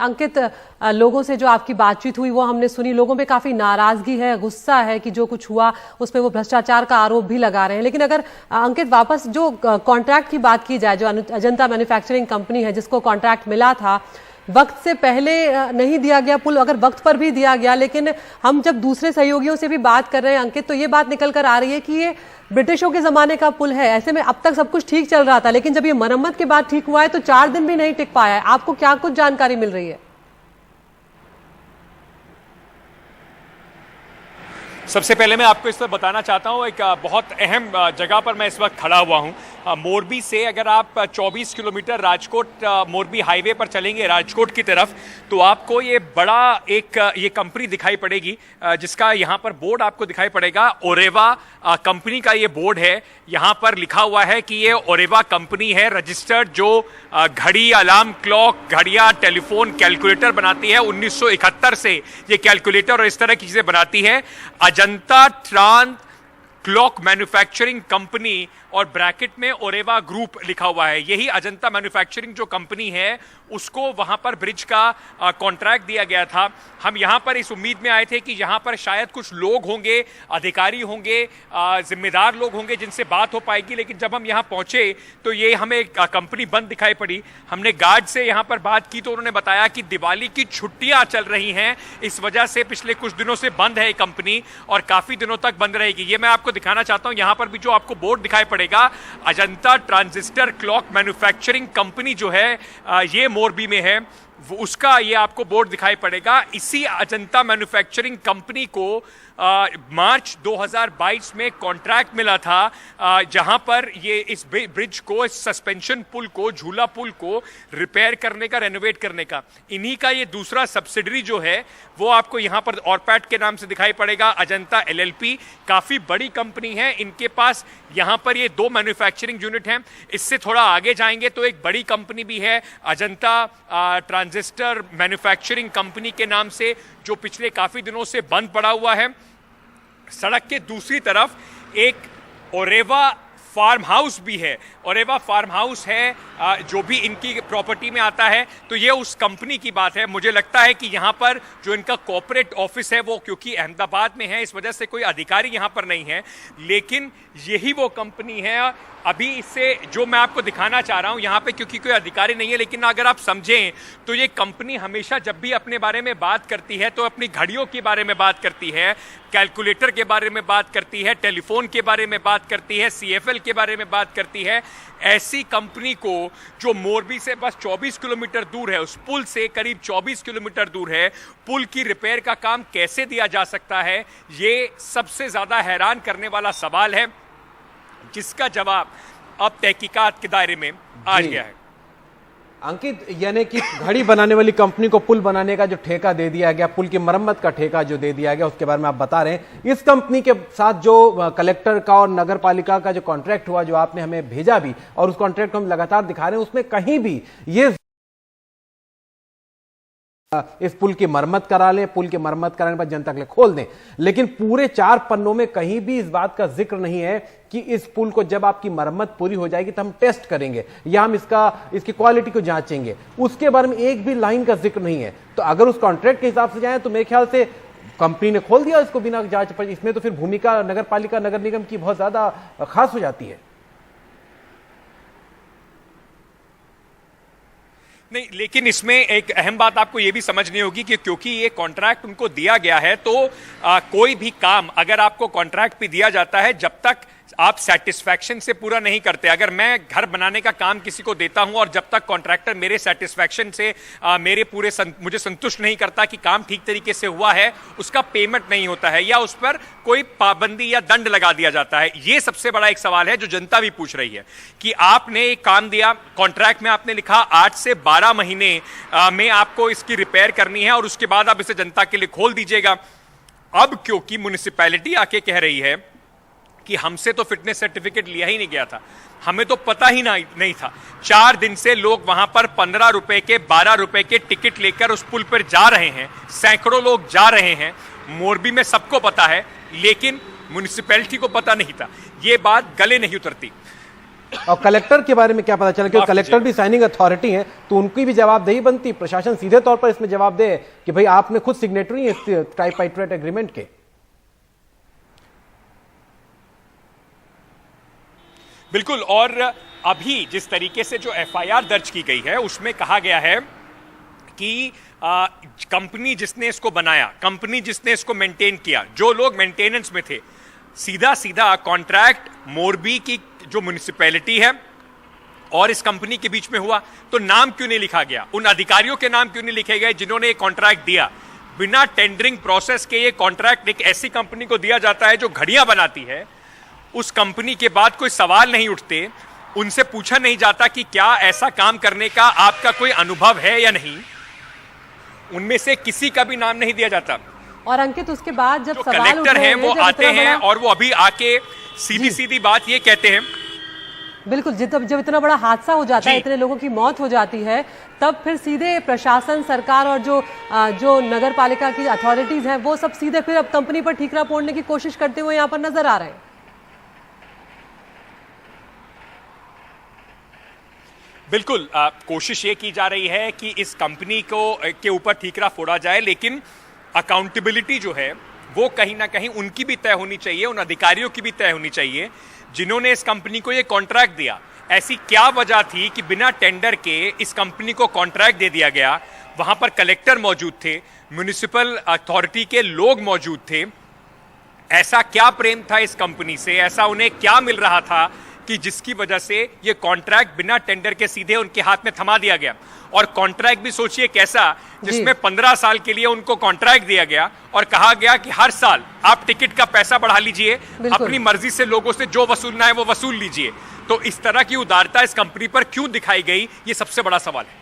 अंकित, लोगों से जो आपकी बातचीत हुई वो हमने सुनी, लोगों में काफी नाराजगी है, गुस्सा है कि जो कुछ हुआ उसमें वो भ्रष्टाचार का आरोप भी लगा रहे हैं। लेकिन अगर अंकित वापस जो कॉन्ट्रैक्ट की बात की जाए, जो अजंता मैन्युफैक्चरिंग कंपनी है जिसको कॉन्ट्रैक्ट मिला था, वक्त से पहले नहीं दिया गया पुल, अगर वक्त पर भी दिया गया, लेकिन हम जब दूसरे सहयोगियों से भी बात कर रहे हैं अंकित, तो ये बात निकल कर आ रही है कि ये ब्रिटिशों के जमाने का पुल है। ऐसे में अब तक सब कुछ ठीक चल रहा था, लेकिन जब ये मरम्मत के बाद ठीक हुआ है तो 4 दिन भी नहीं टिक पाया है। आपको क्या कुछ जानकारी मिल रही है? सबसे पहले मैं आपको इस पर बताना चाहता हूँ, एक बहुत अहम जगह पर मैं इस वक्त खड़ा हुआ हूँ। मोरबी से अगर आप 24 किलोमीटर राजकोट मोरबी हाईवे पर चलेंगे राजकोट की तरफ, तो आपको ये बड़ा ये कंपनी दिखाई पड़ेगी, जिसका यहाँ पर बोर्ड आपको दिखाई पड़ेगा। ओरेवा कंपनी का ये बोर्ड है। यहाँ पर लिखा हुआ है कि ये ओरेवा कंपनी है रजिस्टर्ड, जो घड़ी, अलार्म क्लॉक, घड़ियाँ, टेलीफोन, कैलकुलेटर बनाती है। 1971 से ये कैलकुलेटर और इस तरह की चीजें बनाती है। Ajanta trans clock manufacturing company और ब्रैकेट में ओरेवा ग्रुप लिखा हुआ है। यही अजंता मैन्युफैक्चरिंग जो कंपनी है उसको वहां पर ब्रिज का कॉन्ट्रैक्ट दिया गया था। हम यहां पर इस उम्मीद में आए थे कि यहां पर शायद कुछ लोग होंगे, अधिकारी होंगे, जिम्मेदार लोग होंगे जिनसे बात हो पाएगी, लेकिन जब हम यहां पहुंचे तो ये हमें कंपनी बंद दिखाई पड़ी। हमने गार्ड से यहां पर बात की तो उन्होंने बताया कि दिवाली की छुट्टियां चल रही हैं, इस वजह से पिछले कुछ दिनों से बंद है ये कंपनी और काफी दिनों तक बंद रहेगी। ये मैं आपको दिखाना चाहता हूं। यहां पर भी जो आपको बोर्ड दिखाई पड़ेगा, Ajanta transistor clock manufacturing company जो है ये मोरबी में है, उसका ये आपको बोर्ड दिखाई पड़ेगा। इसी अजंता मैन्युफैक्चरिंग कंपनी को मार्च 2022 में कॉन्ट्रैक्ट मिला था, जहां पर ये इस ब्रिज को, इस सस्पेंशन पुल को, झूला पुल को रिपेयर करने का, रेनोवेट करने का। इन्हीं का ये दूसरा सब्सिडरी जो है वो आपको यहां पर ऑरपैट के नाम से दिखाई पड़ेगा। अजंता एलएलपी काफी बड़ी कंपनी है। इनके पास यहां पर ये 2 मैन्युफैक्चरिंग यूनिट हैं। इससे थोड़ा आगे जाएंगे तो एक बड़ी कंपनी भी है, अजंता ट्रांजिस्टर मैन्युफैक्चरिंग कंपनी के नाम से, जो पिछले काफी दिनों से बंद पड़ा हुआ है। सड़क के दूसरी तरफ एक ओरेवा फार्म हाउस भी है। ओरेवा फार्म हाउस है जो भी इनकी प्रॉपर्टी में आता है, तो ये उस कंपनी की बात है। मुझे लगता है कि यहाँ पर जो इनका कॉर्पोरेट ऑफिस है वो क्योंकि अहमदाबाद में है, इस वजह से कोई अधिकारी यहाँ पर नहीं है, लेकिन यही वो कंपनी है। अभी इससे जो मैं आपको दिखाना चाह रहा हूँ यहाँ पे, क्योंकि कोई अधिकारी नहीं है, लेकिन अगर आप समझें तो ये कंपनी हमेशा जब भी अपने बारे में बात करती है तो अपनी घड़ियों के बारे में बात करती है, कैलकुलेटर के बारे में बात करती है, टेलीफोन के बारे में बात करती है, सीएफएल के बारे में बात करती है। ऐसी कंपनी को जो मोरबी से बस 24 किलोमीटर दूर है, उस पुल से करीब 24 किलोमीटर दूर है, पुल की रिपेयर का काम कैसे दिया जा सकता है, ये सबसे ज्यादा हैरान करने वाला सवाल है, जिसका जवाब अब तहकीकात के दायरे में आ गया है। अंकित, यानी कि घड़ी बनाने वाली कंपनी को पुल बनाने का जो ठेका दे दिया गया, पुल की मरम्मत का ठेका जो दे दिया गया, उसके बारे में आप बता रहे हैं। इस कंपनी के साथ जो कलेक्टर का और नगर पालिका का जो कॉन्ट्रैक्ट हुआ, जो आपने हमें भेजा भी और उस कॉन्ट्रैक्ट को हम लगातार दिखा रहे हैं, उसमें कहीं भी ये इस पुल की मरम्मत करा लें, पुल की मरम्मत कराने पर जनता के लिए खोल दें, लेकिन पूरे 4 पन्नों में कहीं भी इस बात का जिक्र नहीं है कि इस पुल को जब आपकी मरम्मत पूरी हो जाएगी तो हम टेस्ट करेंगे या हम इसकी क्वालिटी को जांचेंगे। उसके बारे में एक भी लाइन का जिक्र नहीं है। तो अगर उस कॉन्ट्रैक्ट के हिसाब से जाए तो मेरे ख्याल से कंपनी ने खोल दिया इसको बिना जांच पर। इसमें तो फिर भूमिका नगर पालिका, नगर निगम की बहुत ज्यादा खास हो जाती है। नहीं, लेकिन इसमें एक अहम बात आपको यह भी समझनी होगी कि क्योंकि ये कॉन्ट्रैक्ट उनको दिया गया है, तो कोई भी काम अगर आपको कॉन्ट्रैक्ट पे दिया जाता है, जब तक आप सेटिस्फैक्शन से पूरा नहीं करते, अगर मैं घर बनाने का काम किसी को देता हूं और जब तक कॉन्ट्रैक्टर मेरे सेटिस्फैक्शन से मुझे संतुष्ट नहीं करता कि काम ठीक तरीके से हुआ है, उसका पेमेंट नहीं होता है या उस पर कोई पाबंदी या दंड लगा दिया जाता है। यह सबसे बड़ा एक सवाल है जो जनता भी पूछ रही है कि आपने एक काम दिया, कॉन्ट्रैक्ट में आपने लिखा 8 से 12 महीने में आपको इसकी रिपेयर करनी है और उसके बाद आप इसे जनता के लिए खोल दीजिएगा। अब क्योंकि म्युनिसिपैलिटी आके कह रही है कि हमसे तो फिटनेस सर्टिफिकेट लिया ही नहीं गया था, हमें तो पता ही नहीं था, 4 दिन से लोग वहां पर 15 रुपए के, 12 रुपए के टिकट लेकर उस पुल पर जा रहे हैं, सैकड़ों लोग जा रहे हैं। मोरबी में सबको पता है, लेकिन म्युनिसिपैलिटी को पता नहीं था। यह बात गले नहीं उतरती। और कलेक्टर के बारे में क्या पता चला, क्योंकि कलेक्टर भी साइनिंग अथॉरिटी है, तो उनकी भी जवाबदेही बनती। प्रशासन सीधे तौर पर इसमें जवाब दे कि भाई आपने खुद सिग्नेटरी है इस ट्राइपाइट्रेट एग्रीमेंट के। बिल्कुल, और अभी जिस तरीके से जो एफआईआर दर्ज की गई है उसमें कहा गया है कि कंपनी जिसने इसको बनाया, कंपनी जिसने इसको मेंटेन किया, जो लोग मेंटेनेंस में थे, सीधा सीधा कॉन्ट्रैक्ट मोरबी की जो म्युनिसिपैलिटी है और इस कंपनी के बीच में हुआ। तो नाम क्यों नहीं लिखा गया, उन अधिकारियों के नाम क्यों नहीं लिखे गए जिन्होंने ये कॉन्ट्रैक्ट दिया? बिना टेंडरिंग प्रोसेस के ये कॉन्ट्रैक्ट एक ऐसी कंपनी को दिया जाता है जो घड़ियां बनाती है। उस कंपनी के बाद कोई सवाल नहीं उठते, उनसे पूछा नहीं जाता कि क्या ऐसा काम करने का आपका कोई अनुभव है या नहीं। उनमें से किसी का भी नाम नहीं दिया जाता। और अंकित, उसके बाद जब सवाल कलेक्टर हैं वो आते हैं और वो अभी आके सीधी सीधी बात ये कहते हैं। बिल्कुल, जब इतना बड़ा हादसा हो जाता है, इतने लोगों की मौत हो जाती है, तब फिर सीधे प्रशासन, सरकार और जो नगर पालिका की अथॉरिटीज हैं वो सब सीधे फिर अब कंपनी पर ठीकरा फोड़ने की कोशिश करते हुए यहाँ पर नजर आ रहे हैं। बिल्कुल, कोशिश ये की जा रही है कि इस कंपनी के ऊपर ठीकरा फोड़ा जाए, लेकिन अकाउंटेबिलिटी जो है वो कहीं ना कहीं उनकी भी तय होनी चाहिए, उन अधिकारियों की भी तय होनी चाहिए जिन्होंने इस कंपनी को ये कॉन्ट्रैक्ट दिया। ऐसी क्या वजह थी कि बिना टेंडर के इस कंपनी को कॉन्ट्रैक्ट दे दिया गया? वहां पर कलेक्टर मौजूद थे, म्युनिसिपल अथॉरिटी के लोग मौजूद थे। ऐसा क्या प्रेम था इस कंपनी से, ऐसा उन्हें क्या मिल रहा था कि जिसकी वजह से ये कॉन्ट्रैक्ट बिना टेंडर के सीधे उनके हाथ में थमा दिया गया? और कॉन्ट्रैक्ट भी सोचिए कैसा, जिसमें 15 साल के लिए उनको कॉन्ट्रैक्ट दिया गया और कहा गया कि हर साल आप टिकट का पैसा बढ़ा लीजिए, अपनी मर्जी से लोगों से जो वसूलना है वो वसूल लीजिए। तो इस तरह की उदारता इस कंपनी पर क्यों दिखाई गई, ये सबसे बड़ा सवाल है।